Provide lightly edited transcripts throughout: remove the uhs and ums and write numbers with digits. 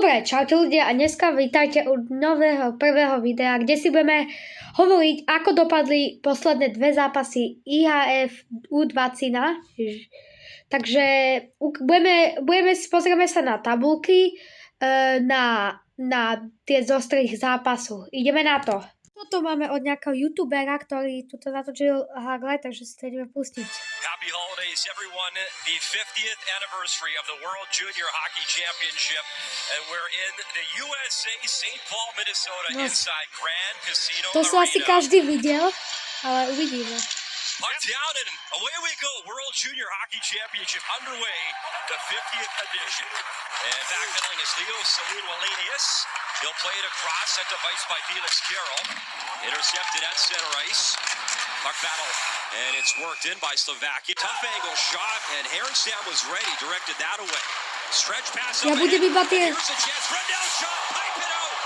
Dobre, čaute ľudia a dneska vítajte u nového prvého videa, kde si budeme hovoriť, ako dopadli posledné dve zápasy IHF U20. Takže pozrieme sa na tabulky, na tie zostrých zápasov. Ideme na to. Toto máme od nejakého youtubera, ktorý tuto natočil highlight, takže si to ideme pustiť. Happy holidays, everyone. The 50th anniversary of the World Junior Hockey Championship. And we're in the USA, St. Paul, Minnesota, inside Grand Casino To sa asi Arena. každý videl, ale uvidíme. Puck down and away we go. World Junior Hockey Championship underway, the 50th edition. And backpedaling is Leo Salino-Alenius. He'll play it across, sent device by Felix Carroll. Intercepted at center ice. Puck battle, and it's worked in by Slovakia. Tough angle shot, and Herenstam was ready, directed that away. Stretch pass up ahead. Here's a chance, Frendell shot, pipe it out.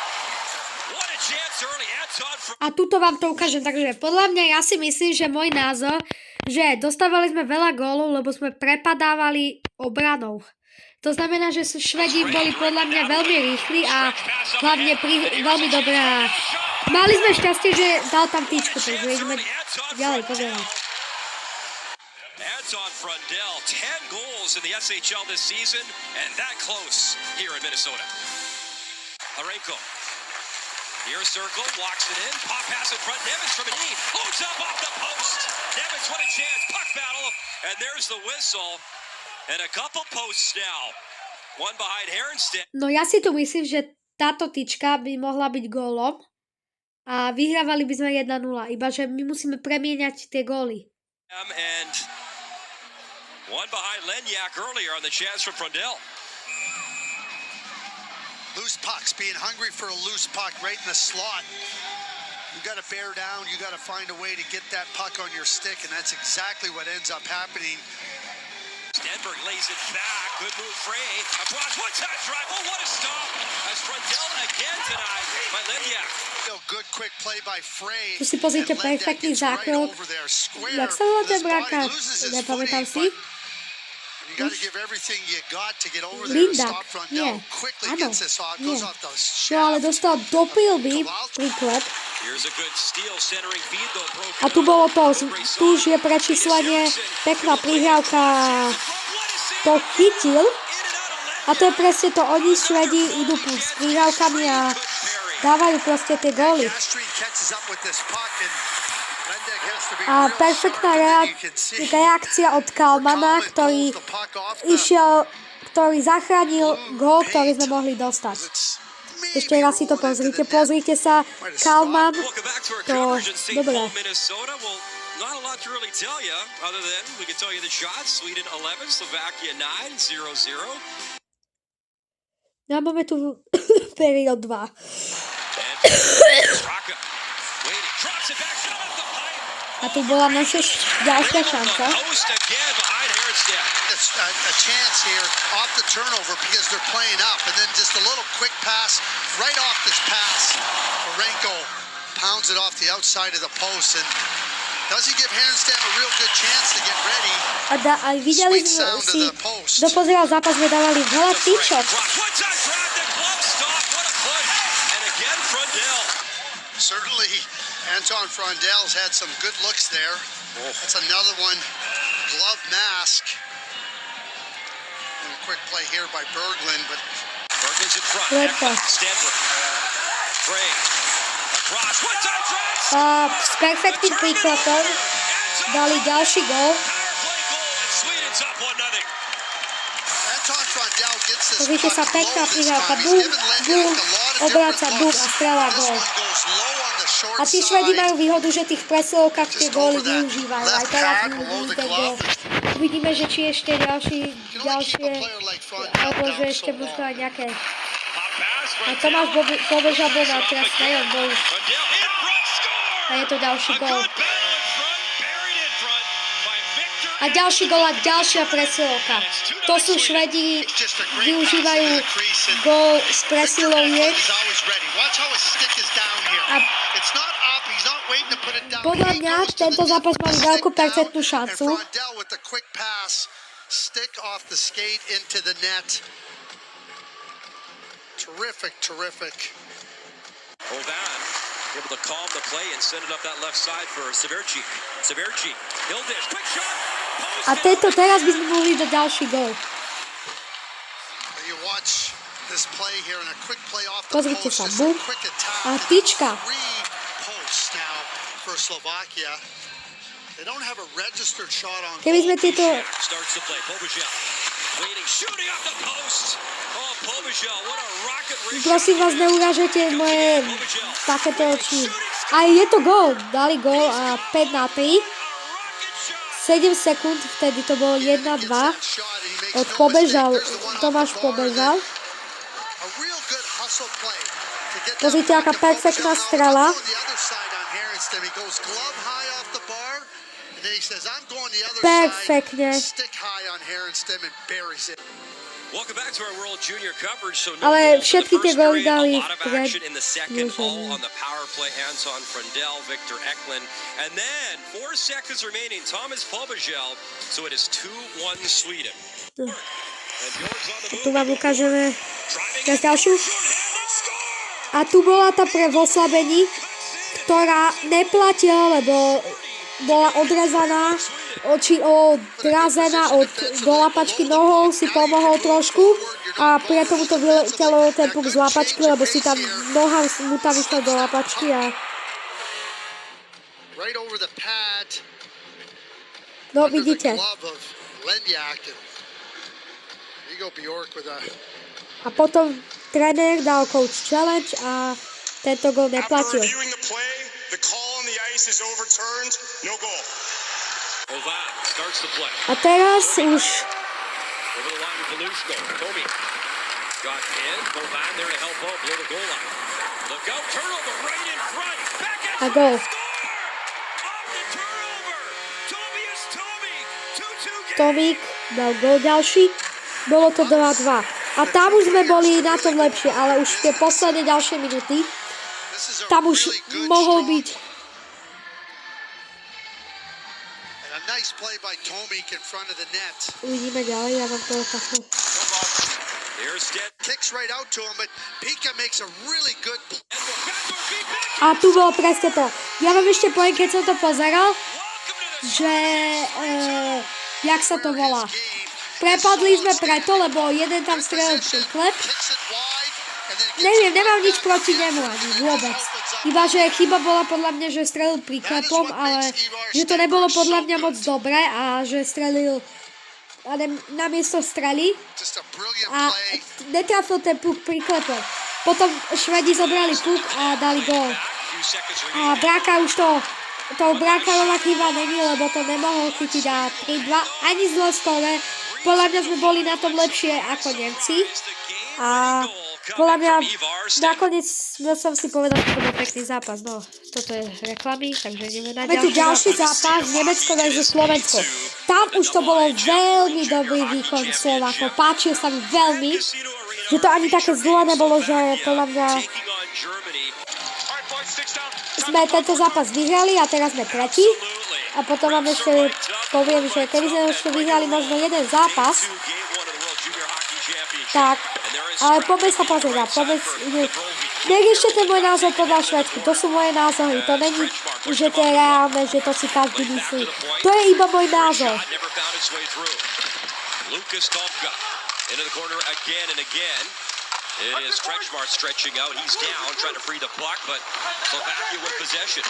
What a chance early, Anton. A tuto vám to ukážem, takže podľa mňa ja si myslím, že môj názor, že dostávali sme veľa gólov, lebo sme prepadávali obranou. To znamená, že Švedi boli podľa mňa veľmi rýchli a hlavne veľmi dobrá. Mali sme šťastie, že dal tam tyčku, takže ideme ďalej pozerať. Anton Frendell, 10 goals in the SHL this season, and that close here in Minnesota. Arenko, near circle, walks it in, pop pass in front, Nemec from Edin, loads up off the post. Nemec, what a chance, puck battle, and there's the whistle. And a couple posts now. One behind Herenstam. No ja si tu myslím, že táto tyčka by mohla byť gólom a vyhrávali by sme 1-0, iba že my musíme premieňať tie góly. And one behind Lenyak earlier on the chance from Frendell. Loose pucks, being hungry for a loose puck right in the slot. You got to bear down, you got to find a way to get that puck on your stick, and that's exactly what ends up happening. Stenberg lays it back. Good move, Frey. Across one-touch drive. Oh, what a stop. As Frendell again tonight by Lenyak. Good quick play by Frey. Tu si pozrite perfektný zákrok. Jak sa volá ten bráka? Nepamätám si. You got to give everything you got to get over there. Linda. Stop Nie. Frendell. Quickly Áno. gets this off. Nie. Goes off the No ale shaft. dostal do pilby príklad. Here's a good steal centering feed though. A tu bolo to, tu už je prečíslenie, pekná prihrávka, to chytil. A to je presne to, oni Švedi idú s prihrávkami a dávajú proste tie góly. A perfektná reakcia od Kalmana, ktorý zachránil gól, ktorý sme mohli dostať. Ešte raz si to pozrite sa, Kalman, to dobré. Not a lot to really tell you, other than we can tell you the shots. Sweden 11, Slovakia 9, 0-0. No máme tu period 2. A tu bola naša ďalšia šanca. A chance here off the turnover because they're playing up, and then just a little quick pass right off this pass. Arenko pounds it off the outside of the post, and does he give Herenstam a real good chance to get ready? A videli sme si, kto pozeral zápas, sme dávali veľa tyčok. Certainly, Anton Frendell's had some good looks there. That's another one. Glove mask. And a quick play here by Berglund, but Berglund's in front. Stanford. Frey. Across. One-time drive. S perfektným príkladom dali ďalší gól. Pozrite sa, pekná prihrávka, bum, obráca, bum a strelá gól. A tí Švedi majú výhodu, že tých presilovkách tie góly využívajú. Aj teraz využívajú ten gól. Uvidíme, že či ešte ďalšie, alebo že ešte budú aj nejaké. A Tomáš Pobeža bol na trestnej, on bol už. A je to ďalší gól. A ďalší gól a ďalšia presilovka. To sú Švedi, využívajú gól z presiloviek. A podľa mňa tento zápas mali veľkú percentnú šancu. Terrific. Ovan able to calm the play and send it up that left side for Severchik. He'll dish. Quick shot. A teraz by sme mohli dať ďalší gól. You watch this play here and a quick play off the Pozrite post. sa, Just bum. a quick attack. A tyčka. 3 posts now for Slovakia. They don't have a registered shot on Keby sme goal. tieto... Starts the play. Pobежал. Waiting, shooting off the post. Oh, Pobежал, what a rocket rate. Prosím vás, neurážajte moje takéto oči. A je to gól. Dali gól a 5-3. 7 sekúnd, vtedy to bolo 1-2. Od Pobежal, Tomáš Pobежal. Pozrite, aká perfektná strela. Perfektne. Welcome back to our World Junior coverage. So no Ale goals in the všetky tie first góly period, dali a lot of pred action in the second, all Ježom. on the power play. Anton Frundell, Victor Eklund, and then 4 seconds remaining. Thomas Pobежal. So it is 2-1 Sweden. And Bjork's on the Tu vám move. ukážeme Driving teraz in, ďalšiu. shorthanded, score! A tu bola tá pre v oslabení, ktorá neplatila, lebo bola odrezaná, odrazená od dolapačky nohou, si pomohol trošku a preto mu to vyletelo ten puk z lapačky, lebo si tam noha mu tam vyšla do lapačky a Right over the pad. no Under the vidíte. glove of Lendiak. And here you go Bjork with a A potom tréner dal coach challenge a tento gol After neplatil. reviewing the play, the call on the ice is overturned. No goal. Ovan starts the play. A teraz už Over the line with Belushko. Toby got in. Ovan there to help out below the goal line. Look out, turnover right in front. Back at a gol. score! Off the turnover. Tobias Tomic. 2-2 game. Tomík dal gol ďalší. Bolo to 2-2. A tam už sme boli na tom lepšie, ale už tie posledné ďalšie minúty, this is a tam už really good mohol strong- byť. and a nice play by Tomic in front of the net. Uvidíme ďalej, ja vám to takto. There's Stead. Kicks right out to him, but Pika makes a really good play. And the backdoor beat back. A tu bolo presne to. Ja vám ešte poviem, keď som to pozeral, Welcome to the že jak sa to volá. Prepadli sme preto, lebo jeden tam strelil príklep. Neviem, nemám nič proti nemu ani vôbec. Iba, že chyba bola podľa mňa, že strelil príklepom, ale že to nebolo podľa mňa moc dobré a že strelil namiesto strely Just a brilliant a play. netrafil ten puk príklepom. Potom Švedi zobrali puk a dali gól. few seconds A remaining. Bráka už to Brákarová chyba není, lebo to nemohol chytiť a 3-2. Ani zle skore. Podľa mňa sme boli na tom lepšie ako Nemci. A podľa mňa nakoniec som si povedal, že to bol pekný zápas. No, toto je reklamy, takže ideme na ďalší zápas. Nemecko versus Slovensko. Tam už to bolo veľmi dobrý výkon Slovákov. Páčil sa mi veľmi, že to ani také zlé nebolo, že podľa mňa sme tento zápas vyhrali a teraz sme tretí. A potom vám ešte poviem, že keby sme ešte vyhrali možno jeden zápas, tak, ale poďme sa pozrieť, nerište ten môj názor podľa Švédsku, to sú moje názory, to není, že to je reálne, že to si každý myslí. To je iba môj názor. Lucas Tomka into the corner again and again. It is Kretschmar stretching out. He's down, trying to free the puck, but Slovakia with possession.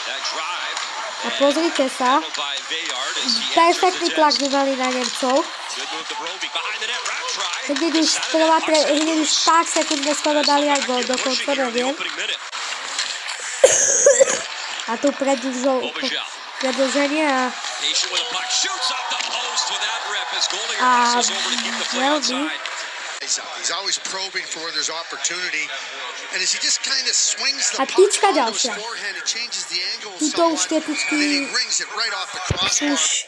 That drive. A pozrite sa, Handled by Vejard as he perfektný enters the tlak net. vymali na Nemcov. Good move to Brovik behind the net. Wrap try. Hneď už pár sekúnd sme skoro dali aj gól, dokonca neviem. A tu predĺženie a Patient with a puck, shoots off the post with that rip as goalie Ah, crosses over to keep the play well, outside. He's always probing for where there's opportunity. And as he just kind of swings the A puck tyčka onto his ďalšia. forehand, he changes the angle Tuto už somewhat, tie tyčky and then he rings it right off the crossbar. už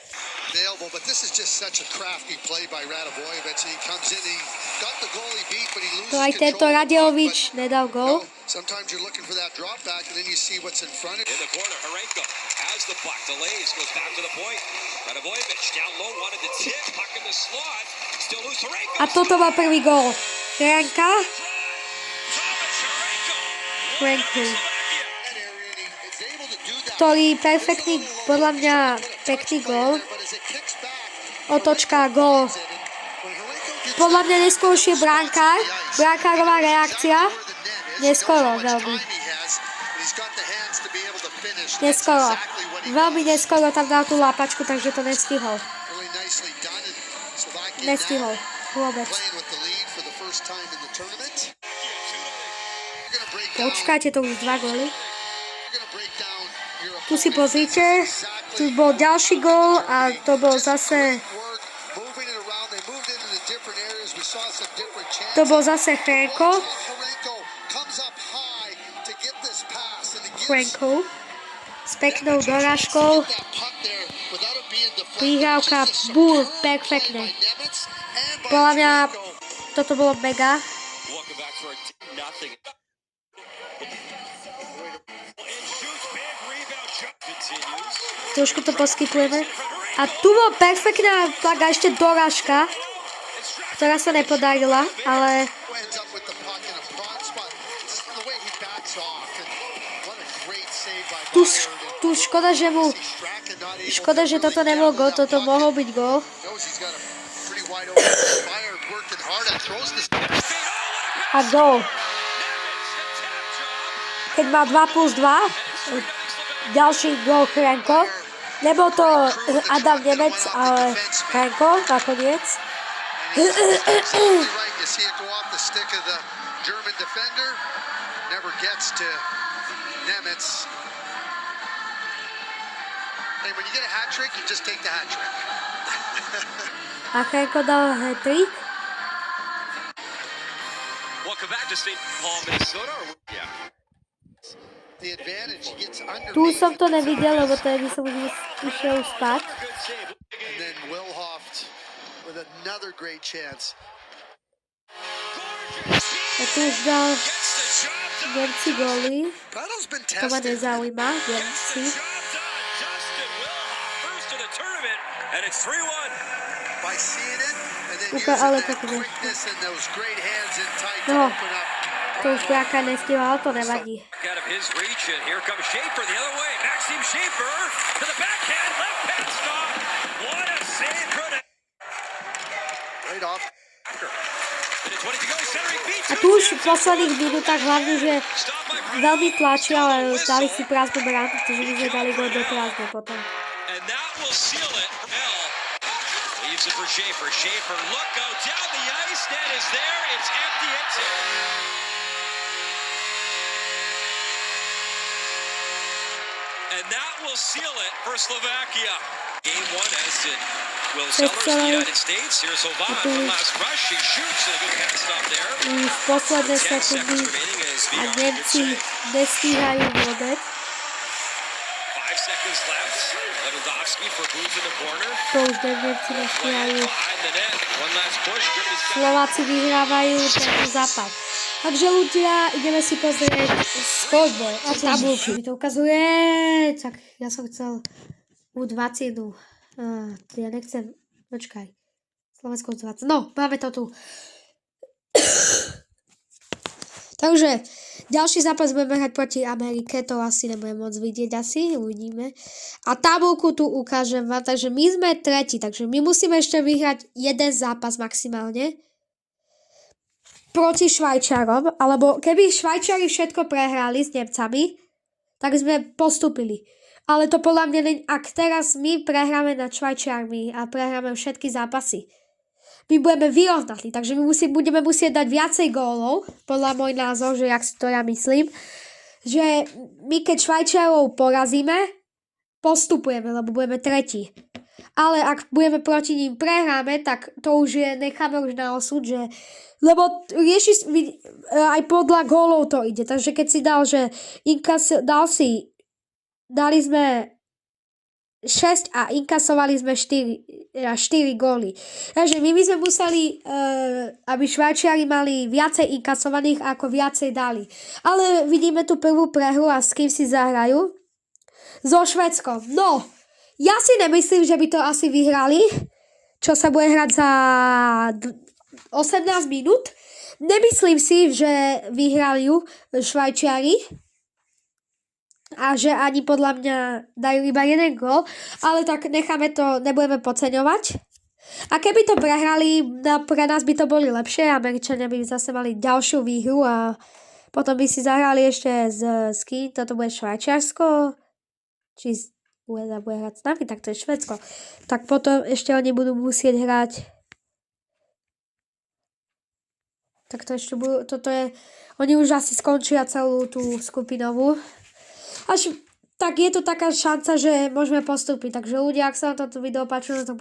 The elbow, but this is just such a crafty play by Radivojevic. He comes in, he got the goalie beat, but he loses to aj tento control of the puck, Radiovič but nedal gól. sometimes you're looking for that drop back, and then you see what's in front of you. In the corner, Harenko has the puck, delays, goes back to the point. Radivojevic down low, wanted to tip, puck in the slot, still loose. Harenko. A toto bol prvý gól. Hrenka Franku, ktorý perfektný, podľa mňa pekný gól. Otočka, gól. Podľa mňa neskôršie brankárová reakcia. Neskoro, veľmi. Neskoro. Veľmi neskoro tam dal tú lápačku, takže to nestihol. Nestihol. Vôbec. Počkajte, to už 2 góly. Tu si pozrite, tu bol ďalší gól a to bol zase Franko s peknou dorážkou. Prihrávka, perfektne. Podľa mňa toto bolo mega. Trošku to poskytujeme. A tu bol perfektná flaga, ešte dorážka, ktorá sa nepodarila, ale tu škoda, že toto nebol gól, toto mohol byť gól. A gól. Keď má 2+2, ďalší gól Franko. Nebol to Adam Nemec, ale Franko nakoniec. A Franko dal hat-trick. Tu som to nevidel, lebo to by som už išiel spať. A tu už dal Nemci góly. To ma nezaujíma, Nemci. Ale pekne. No, to už Bránka nestihal, to nevadí. A tu už v posledných minútach hlavne, že veľmi tlačí, ale dali si prázdnu bránu, takže my sme dali gól do prázdne potom. Leaves it for Schaefer. Schaefer, look, go down the ice. Net is there. It's empty. It's in. And that will seal it for Slovakia. Game 1 as did Will Sellers, the United States. Here's Ovana. One last rush. She shoots. A good pass stop there. V posledné sekundy a Nemci nestíhajú vôbec. 5 seconds left. Lewandowski for Booth in the corner. To už Nemci nestíhajú. Slováci vyhrávajú tento zápas. Takže ľudia, ideme si pozrieť scoreboard a tabulky. Mi to ukazuje, tak ja som chcel U20. Ja nechcem, počkaj. Slovensko U20. No, máme to tu. Takže, ďalší zápas budeme hrať proti Amerike, to asi nebudem môcť vidieť, asi, uvidíme. A tabulku tu ukážem vám, takže my sme tretí, takže my musíme ešte vyhrať jeden zápas maximálne proti Švajčarom, alebo keby Švajčari všetko prehrali s Nemcami, tak sme postupili. Ale to podľa mňa, ak teraz my prehráme nad Švajčiarmi a prehráme všetky zápasy, my budeme vyrovnatí, takže my budeme musieť dať viacej gólov, podľa môj názor, že jak si to ja myslím, že my keď Švajčiarov porazíme, postupujeme, lebo budeme tretí. Ale ak budeme proti ním prehráme, tak to už je, necháme už na osud, že lebo rieši aj podľa gólov to ide, takže keď si dal, že dali sme 6 a inkasovali sme 4 góly. Takže my sme museli, aby Švajčiari mali viacej inkasovaných, ako viacej dali. Ale vidíme tu prvú prehru a s kým si zahrajú? So Švédskom. No, ja si nemyslím, že by to asi vyhrali, čo sa bude hrať za 18 minút. Nemyslím si, že vyhrali ju Švajčiari a že ani podľa mňa dajú iba jeden gól, ale tak necháme to, nebudeme podceňovať. A keby to prehrali, pre nás by to boli lepšie, Američania by zase mali ďalšiu výhru a potom by si zahrali ešte s kým, toto bude Švajčiarsko, či USA bude hrať s nami, tak to je Švédsko. Tak potom ešte oni budú musieť hrať. Tak to ešte budú, toto je, oni už asi skončia celú tú skupinovú. Tak je to taká šanca, že môžeme postúpiť. Takže ľudia, ak sa vám toto video páčilo, tak